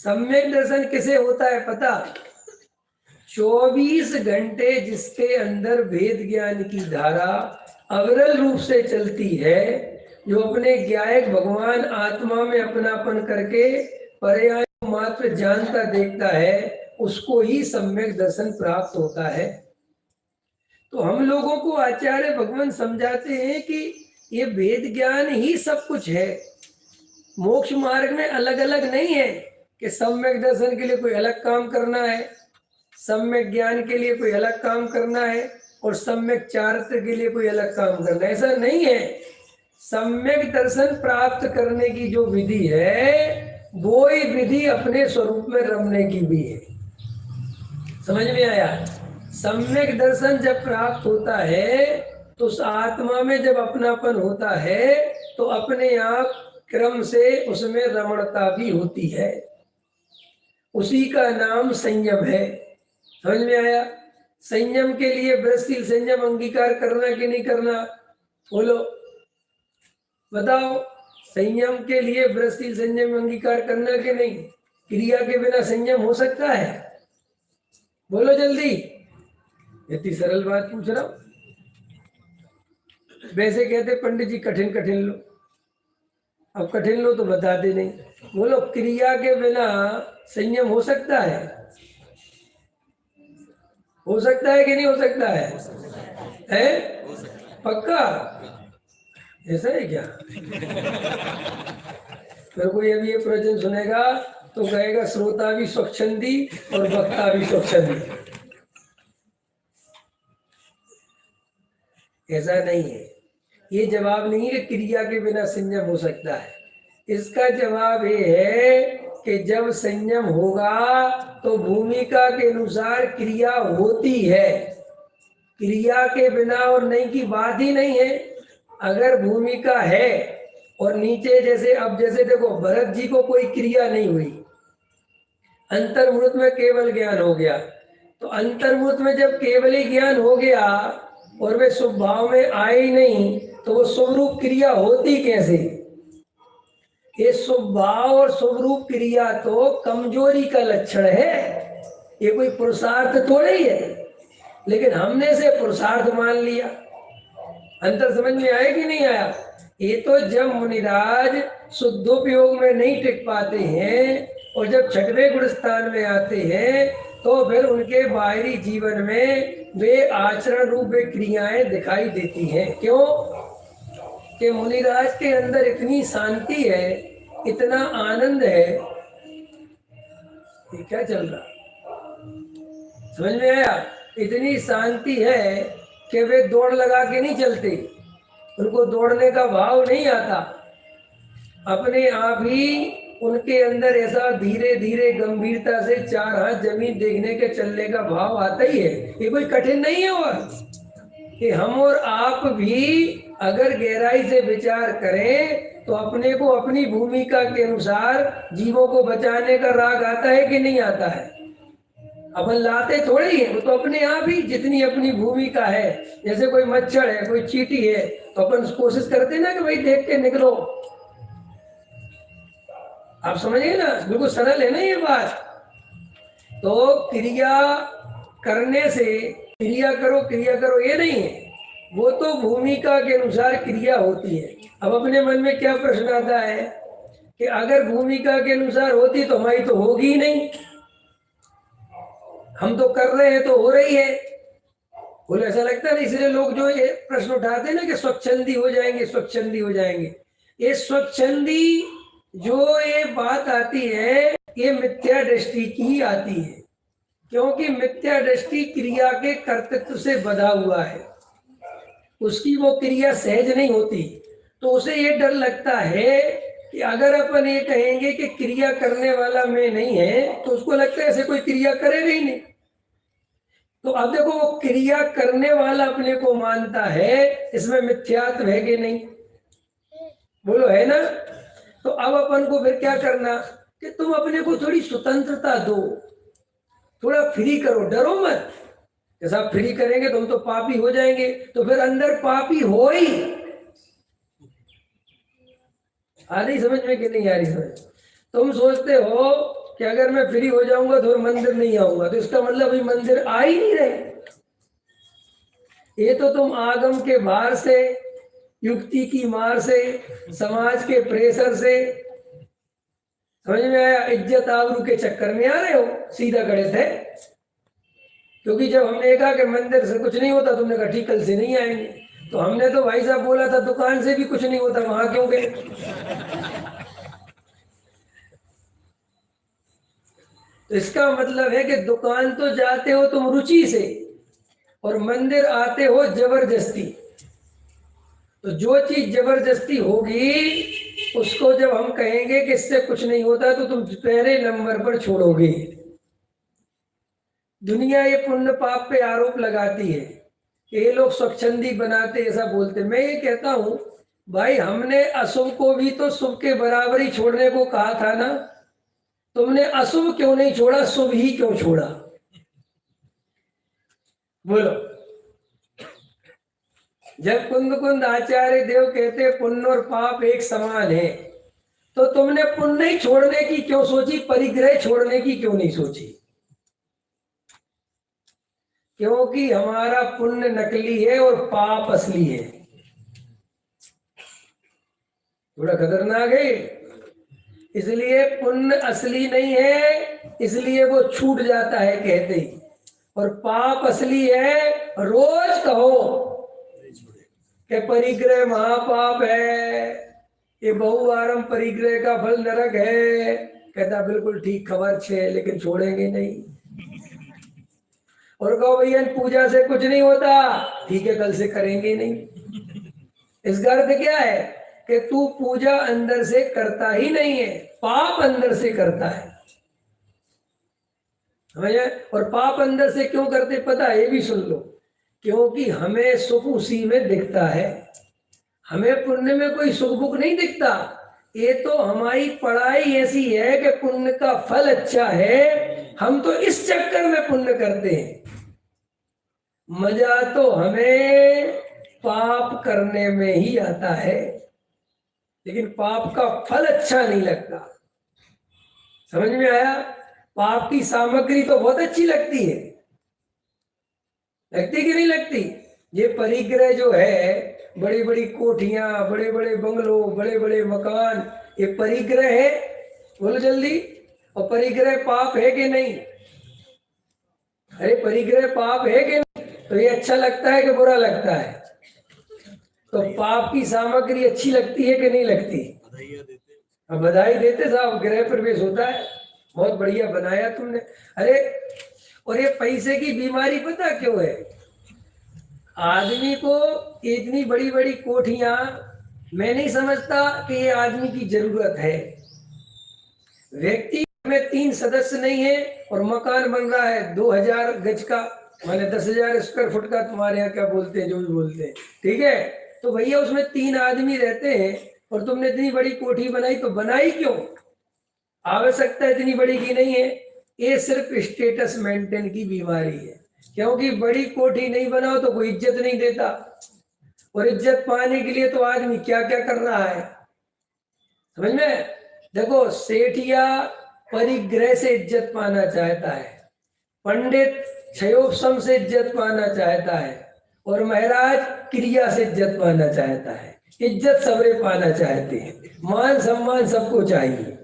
सम्यक दर्शन किसे होता है पता? 24 घंटे जिसके अंदर वेद ज्ञान की धारा अविरल रूप से चलती है, जो अपने ज्ञायक भगवान आत्मा में अपनापन करके पर्याय मात्र जानता देखता है, उसको ही सम्यक दर्शन प्राप्त होता है। तो हम लोगों को आचार्य भगवान समझाते हैं कि ये वेद ज्ञान ही सब कुछ है। मोक्ष मार्ग में अलग अलग नहीं है कि सम्यक दर्शन के लिए कोई अलग काम करना है, सम्यक ज्ञान के लिए कोई अलग काम करना है और सम्यक चारित्र के लिए कोई अलग काम करना है, ऐसा नहीं है। सम्यक दर्शन प्राप्त करने की जो विधि है वो ही विधि अपने स्वरूप में रमने की भी है। समझ में आया? सम्यक दर्शन जब प्राप्त होता है तो उस आत्मा में जब अपनापन होता है तो अपने आप क्रम से उसमें रमणता भी होती है। उसी का नाम संयम है। समझ में आया? संयम के लिए वृत्तिशील संयम अंगीकार करना कि नहीं करना? बोलो, बताओ। संयम के लिए वृत्तिशील संयम अंगीकार करना कि नहीं? क्रिया के बिना संयम हो सकता है? बोलो जल्दी। इतनी सरल बात पूछ रहा हूं। वैसे कहते पंडित जी कठिन कठिन लो, अब कठिन लो तो बताते नहीं। बोलो, क्रिया के बिना संयम हो सकता है? हो सकता है कि नहीं हो सकता है? पक्का? ऐसा है क्या? फिर कोई अभी ये प्रवचन सुनेगा तो कहेगा श्रोता भी स्वच्छंदी और वक्ता भी स्वच्छंदी। ऐसा नहीं है। ये जवाब नहीं है कि क्रिया के बिना संयम हो सकता है। इसका जवाब ये है कि जब संयम होगा तो भूमिका के अनुसार क्रिया होती है। क्रिया के बिना और नहीं की बात ही नहीं है। अगर भूमिका है और नीचे जैसे अब जैसे देखो भरत जी को कोई क्रिया नहीं हुई, अंतर्मुहूर्त में केवल ज्ञान हो गया। तो अंतर्मुहूर्त में जब केवल ही ज्ञान हो गया और वे शुभ भाव में आए ही नहीं तो वो शुभ रूप क्रिया होती कैसे? ये शुभ भाव और शुभ रूप क्रिया तो कमजोरी का लक्षण है, ये कोई पुरुषार्थ थोड़ा ही है। लेकिन हमने इसे पुरुषार्थ मान लिया। अंतर समझ में आया कि नहीं आया? ये तो जब मुनिराज शुद्धोपयोग में नहीं टिक पाते हैं और जब छठवें गुण स्थान में आते हैं तो फिर उनके बाहरी जीवन में वे आचरण रूप वे क्रियाएं दिखाई देती हैं। क्यों? कि मुनिराज के अंदर इतनी शांति है, इतना आनंद है। ये क्या चल रहा? समझ में आया? इतनी शांति है कि वे दौड़ लगा के नहीं चलते, उनको दौड़ने का भाव नहीं आता। अपने आप ही उनके अंदर ऐसा धीरे धीरे गंभीरता से चार हाथ जमीन देखने के चलने का भाव आता ही है। ये कोई कठिन नहीं है। और कि हम और आप भी अगर गहराई से विचार करें तो अपने को अपनी भूमिका के अनुसार जीवों को बचाने का राग आता है कि नहीं आता है? अपन लाते थोड़े ही है, वो तो अपने आप ही जितनी अपनी भूमिका है। जैसे कोई मच्छर है, कोई चींटी है, तो अपन कोशिश करते ना कि भाई देख के निकलो। आप समझिए ना, बिल्कुल सरल है ना ये बात। तो क्रिया करने से क्रिया करो ये नहीं है, वो तो भूमिका के अनुसार क्रिया होती है। अब अपने मन में क्या प्रश्न आता है कि अगर भूमिका के अनुसार होती तो हमारी तो होगी ही नहीं, हम तो कर रहे हैं तो हो रही है। बोलो, ऐसा लगता है? इसलिए लोग जो ये प्रश्न उठाते हैं ना कि स्वच्छंदी हो जाएंगे, स्वच्छंदी हो जाएंगे। ये स्वच्छंदी जो ये बात आती है ये मिथ्या दृष्टि की ही आती है, क्योंकि मिथ्या दृष्टि क्रिया के कर्तृत्व से बधा हुआ है। उसकी वो क्रिया सहज नहीं होती, तो उसे ये डर लगता है कि अगर अपन ये कहेंगे कि क्रिया करने वाला मैं नहीं है तो उसको लगता है ऐसे कोई क्रिया करेगा ही नहीं। तो अब देखो, वो क्रिया करने वाला अपने को मानता है, इसमें मिथ्यात्व है कि नहीं? बोलो, है ना? तो अब अपन को फिर क्या करना कि तुम अपने को थोड़ी स्वतंत्रता दो, थोड़ा फ्री करो, डरो मत। जैसा आप फ्री करेंगे तो हम तो पापी हो जाएंगे, तो फिर अंदर पापी हो ही। आ रही समझ में कि नहीं आ रही समझ? तुम सोचते हो कि अगर मैं फ्री हो जाऊंगा तो मंदिर नहीं आऊंगा, तो इसका मतलब अभी मंदिर आ ही नहीं रहे। ये तो तुम आगम के भार से, युक्ति की मार से, समाज के प्रेशर से, समझ में आया, इज्जत आबरू के चक्कर में आ रहे हो, सीधा गणित है। क्योंकि जब हमने कहा कि मंदिर से कुछ नहीं होता, तुमने कहा ठीक कल से नहीं आएंगे, तो हमने तो भाई साहब बोला था दुकान से भी कुछ नहीं होता, वहां क्यों गए? तो इसका मतलब है कि दुकान तो जाते हो तुम रुचि से और मंदिर आते हो जबरदस्ती। तो जो चीज जबरदस्ती होगी उसको जब हम कहेंगे कि इससे कुछ नहीं होता, तो तुम पहले नंबर पर छोड़ोगे। दुनिया ये पुण्य पाप पे आरोप लगाती है कि ये लोग स्वच्छंदी बनाते, ऐसा बोलते। मैं ये कहता हूं भाई, हमने अशुभ को भी तो शुभ के बराबर ही छोड़ने को कहा था ना। तुमने अशुभ क्यों नहीं छोड़ा, शुभ ही क्यों छोड़ा? बोलो। जब कुंद आचार्य देव कहते पुण्य और पाप एक समान है, तो तुमने पुण्य ही छोड़ने की क्यों सोची, परिग्रह छोड़ने की क्यों नहीं सोची? क्योंकि हमारा पुण्य नकली है और पाप असली है। थोड़ा खतरनाक है, इसलिए पुण्य असली नहीं है, इसलिए वो छूट जाता है कहते ही। और पाप असली है, रोज कहो कि परिग्रह महापाप है, ये बहुवारम परिग्रह का फल नरक है। कहता बिल्कुल ठीक, खबर छे, लेकिन छोड़ेंगे नहीं। और कहो भैया पूजा से कुछ नहीं होता, ठीक है कल से करेंगे नहीं। इसका अर्थ क्या है कि तू पूजा अंदर से करता ही नहीं है, पाप अंदर से करता है। समझे? और पाप अंदर से क्यों करते पता है? ये भी सुन लो। क्योंकि हमें सुख उसी में दिखता है, हमें पुण्य में कोई सुख बुक नहीं दिखता। ये तो हमारी पढ़ाई ऐसी है कि पुण्य का फल अच्छा है, हम तो इस चक्कर में पुण्य करते हैं। मजा तो हमें पाप करने में ही आता है, लेकिन पाप का फल अच्छा नहीं लगता। समझ में आया? पाप की सामग्री तो बहुत अच्छी लगती है, लगती कि नहीं लगती? ये परिग्रह जो है, बड़ी बड़ी कोठियां, बड़े बड़े बंगलों, बड़े बड़े मकान, ये परिग्रह है? बोलो जल्दी। और परिग्रह पाप है कि नहीं? अरे परिग्रह पाप है कि नहीं? तो ये अच्छा लगता है कि बुरा लगता है? तो पाप की सामग्री अच्छी लगती है कि नहीं लगती? अब बधाई देते साहब, गृह प्रवेश होता है, बहुत बढ़िया बनाया तुमने। अरे और ये पैसे की बीमारी पता क्यों है? आदमी को इतनी बड़ी बड़ी कोठियां, मैं नहीं समझता कि ये आदमी की जरूरत है। व्यक्ति में 3 सदस्य नहीं है और मकान बन रहा है 2000 गज का, माने 10,000 स्क्वायर फुट का, तुम्हारे यहाँ क्या बोलते हैं, जो भी बोलते हैं, ठीक है? तो भैया उसमें 3 आदमी रहते हैं और तुमने इतनी बड़ी कोठी बनाई, तो बनाई क्यों? आवश्यकता इतनी बड़ी की नहीं है। ये सिर्फ स्टेटस मेंटेन की बीमारी है। क्योंकि बड़ी कोठी नहीं बनाओ तो कोई इज्जत नहीं देता, और इज्जत पाने के लिए तो आदमी क्या क्या कर रहा है। समझ में? देखो, सेठिया परिग्रह से इज्जत पाना चाहता है, पंडित क्षयोपशम से इज्जत पाना चाहता है, और महाराज क्रिया से इज्जत पाना चाहता है। इज्जत सबरे पाना चाहते हैं, मान सम्मान सबको चाहिए।